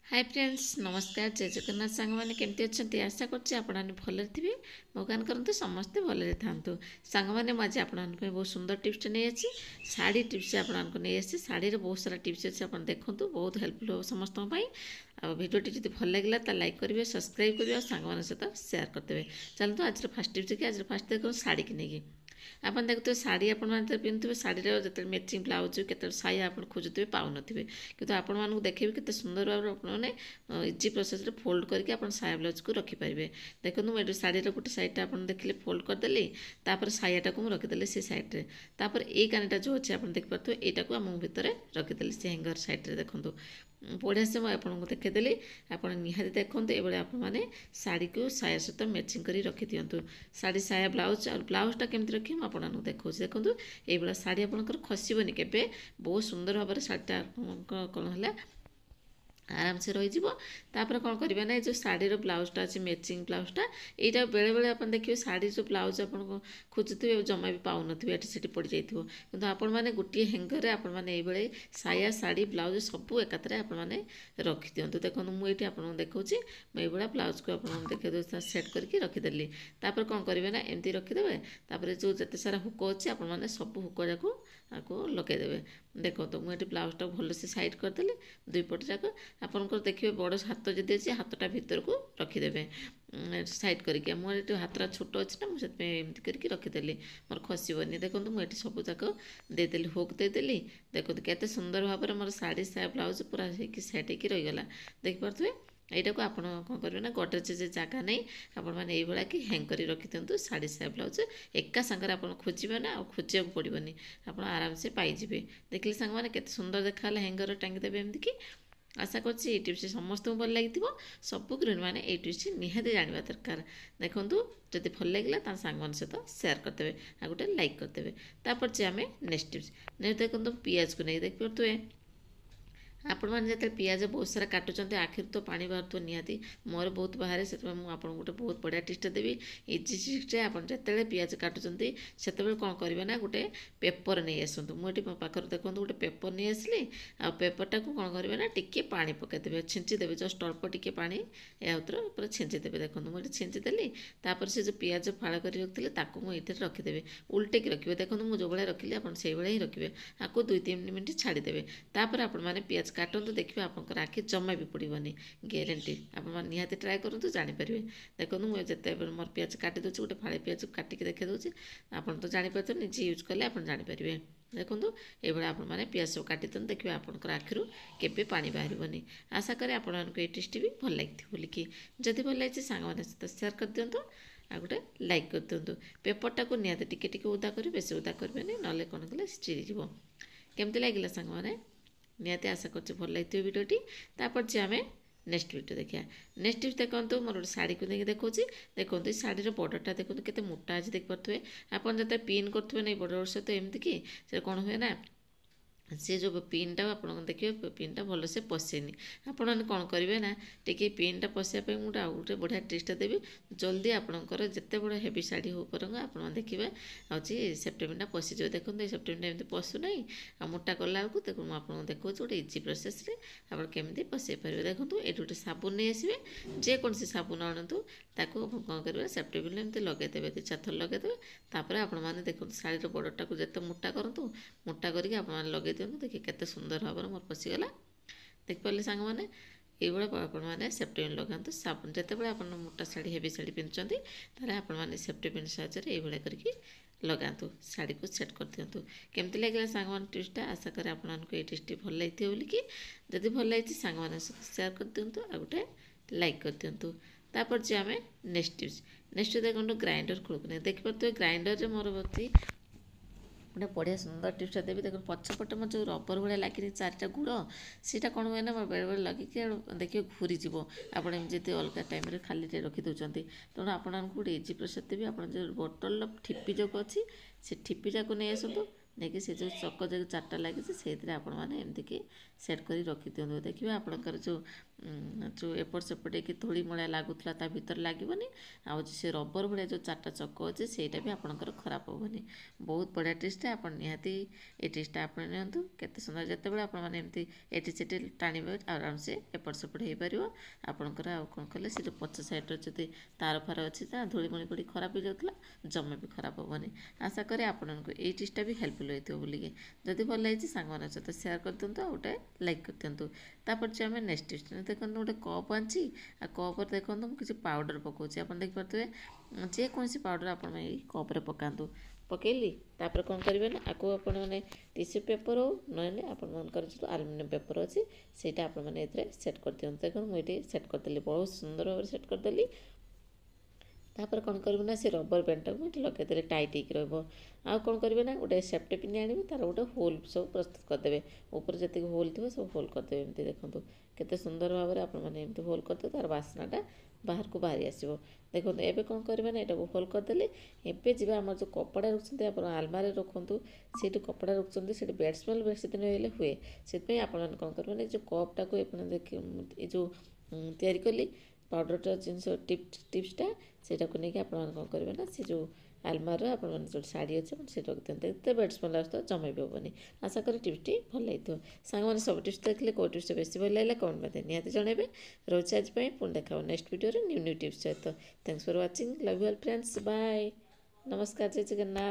Hi friends नमस्कार जय जगन्नाथ सांग मैंने केमती अच्छा आशा करने भले थे भगवान करते समस्ते भले था सांग मैंने मुझे आप बहुत सुंदर टिप्स नहीं अच्छी शाढ़ी टिप्स आपको नहीं आसी शाढ़ी बहुत सारा टिप्स अच्छे आप देखूँ बहुत हेल्पफुल हो समस्त भिडियोटी जब भल लगे तो लाइक करेंगे सब्सक्राइब करेंगे और सांग सहित सेयार करदे। चलते आज फास्ट टिप्स देखिए। आज फास्ट देखो शाढ़ी की नहीं ଆପଣ ଦେଖୁଥିବେ ଶାଢ଼ୀ ଆପଣମାନେ ପିନ୍ଧୁଥିବେ ଶାଢ଼ୀର ଯେତେବେଳେ ମ୍ୟାଚିଂ ବ୍ଲାଉଜ୍ କେତେବେଳେ ସାୟା ଆପଣ ଖୋଜୁଥିବେ ପାଉନଥିବେ କିନ୍ତୁ ଆପଣମାନଙ୍କୁ ଦେଖେଇବି କେତେ ସୁନ୍ଦର ଭାବରେ ଆପଣମାନେ ଇଜି ପ୍ରୋସେସ୍ରେ ଫୋଲ୍ଡ କରିକି ଆପଣ ସାୟା ବ୍ଲାଉଜ୍କୁ ରଖିପାରିବେ। ଦେଖନ୍ତୁ ମୁଁ ଏଠି ଶାଢ଼ୀର ଗୋଟେ ସାଇଡ଼୍ଟା ଆପଣ ଦେଖିଲେ ଫୋଲ୍ଡ କରିଦେଲି ତାପରେ ସାୟାଟାକୁ ମୁଁ ରଖିଦେଲି ସେ ସାଇଡ଼୍ରେ ତାପରେ ଏଇ କାନିଟା ଯେଉଁ ଅଛି ଆପଣ ଦେଖିପାରୁଥିବେ ଏଇଟାକୁ ଆମ ଭିତରେ ରଖିଦେଲି ସେ ହ୍ୟାଙ୍ଗର ସାଇଡ଼୍ରେ ଦେଖନ୍ତୁ ବଢ଼ିଆ ସେ ମୁଁ ଆପଣଙ୍କୁ ଦେଖେଇଦେଲି। ଆପଣ ନିହାତି ଦେଖନ୍ତୁ ଏଭଳି ଆପଣମାନେ ଶାଢ଼ୀକୁ ସାୟା ସହିତ ମ୍ୟାଚିଂ କରି ରଖିଦିଅନ୍ତୁ। ଶାଢ଼ୀ ସାୟା ବ୍ଲାଉଜ୍ ଆଉ ବ୍ଲାଉଜ୍ଟା କେମିତି ରଖିବେ ମୁଁ ଆପଣଙ୍କୁ ଦେଖାଉଛି। ଦେଖନ୍ତୁ ଏଇଭଳିଆ ଶାଢ଼ୀ ଆପଣଙ୍କର ଖସିବନି କେବେ ବହୁତ ସୁନ୍ଦର ଭାବରେ ଶାଢ଼ୀଟା କ'ଣ ହେଲା आराम से रही तापर कौन करेंगे ना जो शाढ़ीर ब्लाउजटा अच्छे मैचिंग ब्लाउजटा यहाँ बेले बेले आप देखिए शाढ़ी जो ब्लाउज आप खोजुवे जमा भी पाऊन ये से पड़ जाइए कि आपण मैंने गोटे हैंगर में आपण मैंने साया शाढ़ी ब्लाउज सब एकाथरे आप रखी दिंतु। देखो मुझे आपको देखा मुझे ब्लाउज को आप देखे सेट करके रखीदेली तापर कौन करेंगे ना एमती रखीदे तापर जो जिते सारा हुक अच्छे आप सब हुक जाक आपको लगेदेवे। देखो तो मुझे ब्लाउजटा भलसे साइड करदेली दुई पट जाक आपंकर देखिए बड़ हाथ जदि अच्छे हाथटा भर को रखीदे साइड करके मोर हाथटा छोट अच्छे ना मुझे एमती करके रखीदेली मोर खसबनी। देखो मुझे सब जाक देदेली हुक देदेली देखो केते सुंदर भाव में मोर शाढ़ी साया ब्लाउज पूरा सेट होकर रहीगला देखिपे। यहाँ को आप कौन करेंगे ना गडरेज जगह नहीं आपण मैंने ये कि हैंग कर रखी दिंतु शाढ़ी साया ब्लाउज एका सांगे आप खोजे ना खोजा पड़ोनी आप आराम से पाइबे। देखिए सांग मैंने केते सुंदर देखा हैंगर टांगीदेवे एमती कि आशा कर टिप्स समस्त भल लगी सब गृहिणी मैंने ये टिप्स निहाती जानवा दरकार। देखूँ जब भल लगे तो सांग सहित सेयार करदे आ गोटे लाइक करदे तापर जे आम नेक्स्ट टिप्स नेक्स्ट देखो पियाज को नहीं देखिए आपण मैंने जो पियाज बहुत सारा काटुंट आखिर तो पानी बाहर निहाती मोर बहुत बाहर से आपको गोटे बहुत बढ़िया टिप्सटा देवी इजी टिप्सटे आप जिते पियाज काटुंट से कौन करेंगे ना गोटे पेपर नहीं आसतु मुझे पाखर देखो गोटे पेपर नहीं आसली आ पेपरटा को कौन करेंगे ना टिके पानी पकईदेवे छींचीदेवे जस्ट अल्प टिके पानी या छींचीदेवे। देखो मुझे छींचीदेली तापर से जो पियाज फाड़ कर रखी मुझे रखीदेवी उल्टे की रखिए। देखो मुझे जो भाई रखिली आप ही रखिए आपको 2-3 मिनट छाड़ीदेवे तापर आपण मैंने पियाज काटतु देखिए आपंकर आखि जमा भी पड़ोनी ग्यारंटी आप निहाती ट्राए करूँ जानीपर। देखो मुझे जिते मोर पियाज काटी दूसरी गोटे फाड़े पियाज काटिक देखे दूसरी आप तो जापर निजे यूज कले आप जानीपर। देखो ये आप पियाज सब काटी दिखाते देखिए आपंकर आखिर केवे पा बाहर। आशा करें आपको ये टिप्स भी भल लगी बोलिकी जदि भल लगी सांग सहित सेयार कर दिंतु आ गोटे लाइक कर दिंतु। पेपरटा को निहाती टिके उदा कर बेस उदा करेंगे ना कौन कले चिरीज केमती लगे सांग मैंने निहाती आशा कर भल लगी भिडियोटी तापर जे आम नेक्स्ट वीडियो देखिए। नेक्स्ट टिप्स देखो मोर गोटे शाढ़ी को देखिए देखो देखो शाढ़ीर बॉर्डरटा देखो केते मोटा अच्छे देखिपे आप जो पिन करेंगे नहीं बॉर्डर सहित एमती कि कौन हुए ना सी जो पिनटा आप देखिए पिनटा भलसे पशेनि आपने कौन करेंगे ना टी पिनटा पशापी मुझे आउ गोटे बढ़िया टिप्सटा देवी जल्दी आपंकर जिते बड़ा हेवी शाढ़ी हो पर आप देखिए हूँ सेफ्टी पशिज। देखो ये सेफ्टी एमती पशुना आ मोटा कला बेलू देखो मुझे देखो गोटे इजी प्रोसेस आप केमी पशे पारे। देखो ये गोटे साबुन नहीं आसवे जेकोसी साबुन आणतु ताको कौन करेंगे सेफ्टी पिन एमती लगेदेवे 2-4 थर लगेदेवे तापर आपने देखो शाढ़ीर बॉर्डरटा को जिते मोटा करूँ मोटा करके आप लगे दिखाँ देखिए केते सुंदर भाव में मोर पशिगला देखिपारे सांग मैंने ये आपने सेफ्टी पिन लगातु साबुन जिते आप मोटा शाढ़ी हेवी शाढ़ी पिंधुंट तार आपने सेफ्टी पिन साहाଯ୍य ये करके लगातु शाढ़ी को सेट कर दिंतु। केमती लगे सांग मैंने टिप्सटा आशा करें आपको ये टिप्स भल लगी बोलिकी जदि भल लगी सांग मैंने सेयार कर दिंतु आ गोटे लाइक कर दिंतु। तापर जे आम नेक्स्ट टिप्स नेक्स्ट देखो ग्राइंडर खोल नहीं देखिपे ग्राइंडर मोर बच्ची गोटे बढ़िया सुंदर टिप्सटा देवी। देखो पछपटे मोर जो रबर भाया लगे 4टा गुड़ सीटा कौन हुए ना मोर बेले बेले लगे देखिए घूरी आपड़ी अलग टाइम खाली रखी दौरान तेणु आपको गोटे इजी प्रोसेस देवी आप जो बोतल ठिपी जो अच्छी से ठिपी जाक नहीं आसतु नहीं से जो चक जो चार्टा लगी से आपने एमती सेट कर रखी दिखाँ देखिए आपंकर जो एपट सेपटे कि थोड़ी मलिया लगुला ता भर लगभग आउ से रबर भाया जो चार्टा चक अच्छे ସେଇଟା भी आपंकर खराब हेनी बहुत बढ़िया टिप्सटा आप निहाती ये टिप्सटा आप नियंतु केते सुंदर जितेबाला आपमती एटी सेठी टाणवे आराम से एपट सेपट हो पार आपंकर आउ कौन कले से जो पछ साइड्र जब तार फार अच्छी धूलीमूली पड़ी खराब हो जाता जमा भी खराब हेनी आशा करें आपको ये टिप्सटा भी हेल्पफुल होती बोलिए जदि भल लगी सांग सहित सेयार कर दिंतु आ गोटे लाइक कर दिंतु तापर जो आम नेक्स्ट टिप्स देखो गोटे कप आनी आ कप देखो मुझे किसी पाउडर पकाऊँ आप देखिपे जेकोसी पाउडर आप कप्रे पकातु पकईली तापर कौन करेंगे ना आपको आपने टिश्यू पेपर हो ना आपर जो आलुमिनियम पेपर अच्छी से आपने सेट कर दिखाँ देखो मुझे सेट करदेली बहुत सुंदर भाव सेट करदेली तापर कौन करेंगे ना से रबर बैंड मुझे लगेदेली टाइट हो आउ कौन करेंगे ना गोटे सेफ्टी पिन आने तार गोटे होल सब प्रस्तुत करदे ऊपर जी होल थी सब होल करदे एमती देखो केते सुंदर भाव में आपने होल करदे तार बास्नाटा बाहर को बाहरी आसो देखो एबे कौन करेंगे ना यहाँ होल करदे एबे जी आम जो कपड़ा रखुच्च आप आलमारी रखु से कपड़ा रखुच्च से बेड स्मेल बेसी दिन हेल्ले हुए से आप कौन करेंगे जो कपटा को देखिए जो तैयारी कली पाउडर जिन टिप्सटा से नहीं आप कौन करेंगे ना से जो आलमार आप जो शाढ़ी अच्छे से रख दिखाते बेड स्मेल आसता जमा भी हेनी आशा करी टिप्सटी भल लगी सांग सब टिप्स देखिए कौ टिप्स बेसी भल लगे कमेंट मत निहाती जनइबे रोचे आज पुणी देखा next video new new tips सहित thanks for watching love you all friends bye नमस्कार जय जगन्नाथ।